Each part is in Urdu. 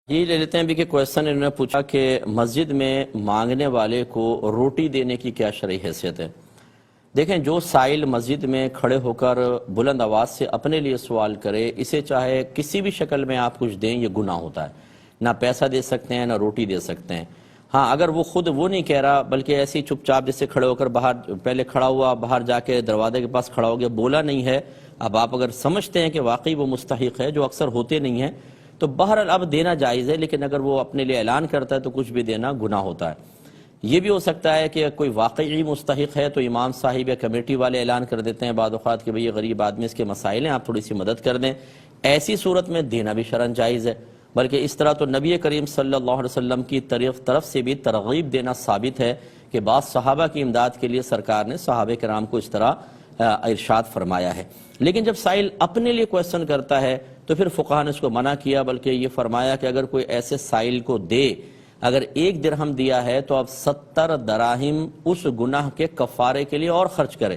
یہ لے لیتے ہیں بھی کہ کویسچن انہوں نے پوچھا کہ مسجد میں مانگنے والے کو روٹی دینے کی کیا شرعی حیثیت ہے۔ دیکھیں، جو سائل مسجد میں کھڑے ہو کر بلند آواز سے اپنے لیے سوال کرے، اسے چاہے کسی بھی شکل میں آپ کچھ دیں، یہ گناہ ہوتا ہے۔ نہ پیسہ دے سکتے ہیں، نہ روٹی دے سکتے ہیں۔ ہاں، اگر وہ خود وہ نہیں کہہ رہا بلکہ ایسی چپ چاپ جس سے کھڑے ہو کر باہر پہلے کھڑا ہوا، باہر جا کے دروازے کے پاس کھڑا ہو گیا، بولا نہیں ہے، اب آپ اگر سمجھتے ہیں کہ واقعی وہ مستحق ہے، جو اکثر ہوتے نہیں ہیں، تو بہرحال اب دینا جائز ہے، لیکن اگر وہ اپنے لیے اعلان کرتا ہے تو کچھ بھی دینا گناہ ہوتا ہے۔ یہ بھی ہو سکتا ہے کہ کوئی واقعی مستحق ہے تو امام صاحب یا کمیٹی والے اعلان کر دیتے ہیں بعض اوقات کہ بھئی یہ غریب آدمی، اس کے مسائل ہیں، آپ تھوڑی سی مدد کر دیں۔ ایسی صورت میں دینا بھی شرعاً جائز ہے، بلکہ اس طرح تو نبی کریم صلی اللہ علیہ وسلم کی طرف سے بھی ترغیب دینا ثابت ہے کہ بعض صحابہ کی امداد کے لیے سرکار نے صحابہ کرام کو اس طرح ارشاد فرمایا ہے۔ لیکن جب سائل اپنے لیے کویسچن کرتا ہے تو پھر فقہا نے اس کو منع کیا، بلکہ یہ فرمایا کہ اگر کوئی ایسے سائل کو دے، اگر 1 درہم دیا ہے تو اب 70 دراہم اس گناہ کے کفارے کے لیے اور خرچ کرے۔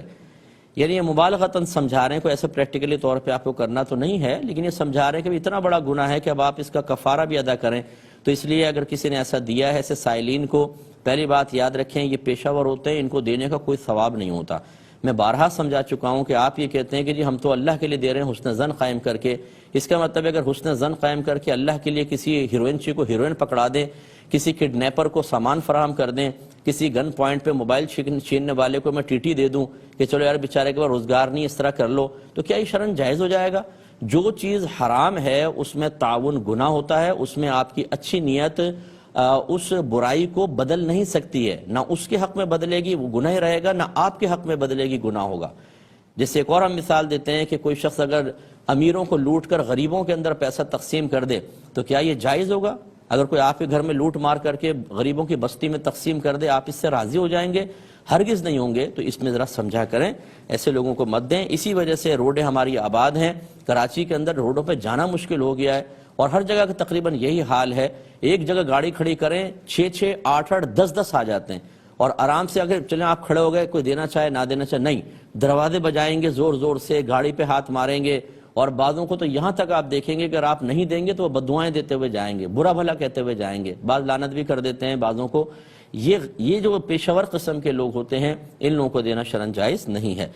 یعنی یہ مبالغتاً سمجھا رہے ہیں، کوئی ایسے پریکٹیکلی طور پہ آپ کو کرنا تو نہیں ہے، لیکن یہ سمجھا رہے ہیں کہ اتنا بڑا گناہ ہے کہ اب آپ اس کا کفارہ بھی ادا کریں۔ تو اس لیے اگر کسی نے ایسا دیا ہے ایسے سائلین کو، پہلی بات یاد رکھیں یہ پیشہ ور ہوتے ہیں، ان کو دینے کا کوئی ثواب نہیں ہوتا۔ میں بارہا سمجھا چکا ہوں کہ آپ یہ کہتے ہیں کہ جی ہم تو اللہ کے لیے دے رہے ہیں حسن ظن قائم کر کے، اس کا مطلب اگر حسن ظن قائم کر کے اللہ کے لیے کسی ہیروئن چی کو ہیروئن پکڑا دیں، کسی کڈنیپر کو سامان فراہم کر دیں، کسی گن پوائنٹ پہ موبائل چھیننے والے کو میں ٹی دے دوں کہ چلو یار بیچارے کے بعد روزگار نہیں، اس طرح کر لو، تو کیا یہ شرعاً جائز ہو جائے گا؟ جو چیز حرام ہے اس میں تعاون گناہ ہوتا ہے، اس میں آپ کی اچھی نیت اس برائی کو بدل نہیں سکتی ہے، نہ اس کے حق میں بدلے گی وہ گناہ رہے گا، نہ آپ کے حق میں بدلے گی گناہ ہوگا۔ جس سے ایک اور ہم مثال دیتے ہیں کہ کوئی شخص اگر امیروں کو لوٹ کر غریبوں کے اندر پیسہ تقسیم کر دے تو کیا یہ جائز ہوگا؟ اگر کوئی آپ کے گھر میں لوٹ مار کر کے غریبوں کی بستی میں تقسیم کر دے، آپ اس سے راضی ہو جائیں گے؟ ہرگز نہیں ہوں گے۔ تو اس میں ذرا سمجھا کریں، ایسے لوگوں کو مت دیں۔ اسی وجہ سے روڈیں ہماری آباد ہیں، کراچی کے اندر روڈوں پہ جانا مشکل ہو گیا ہے، اور ہر جگہ کا تقریباً یہی حال ہے۔ ایک جگہ گاڑی کھڑی کریں 6 8 8 10 آ جاتے ہیں، اور آرام سے اگر چلیں آپ کھڑے ہو گئے، کوئی دینا چاہے نہ دینا چاہے، نہیں، دروازے بجائیں گے زور زور سے، گاڑی پہ ہاتھ ماریں گے، اور بعضوں کو تو یہاں تک آپ دیکھیں گے کہ اگر آپ نہیں دیں گے تو وہ بددعائیں دیتے ہوئے جائیں گے، برا بھلا کہتے ہوئے جائیں گے، بعض لعنت بھی کر دیتے ہیں بعضوں کو۔ یہ جو پیشہ ور قسم کے لوگ ہوتے ہیں، ان لوگوں کو دینا شرعاً جائز نہیں ہے۔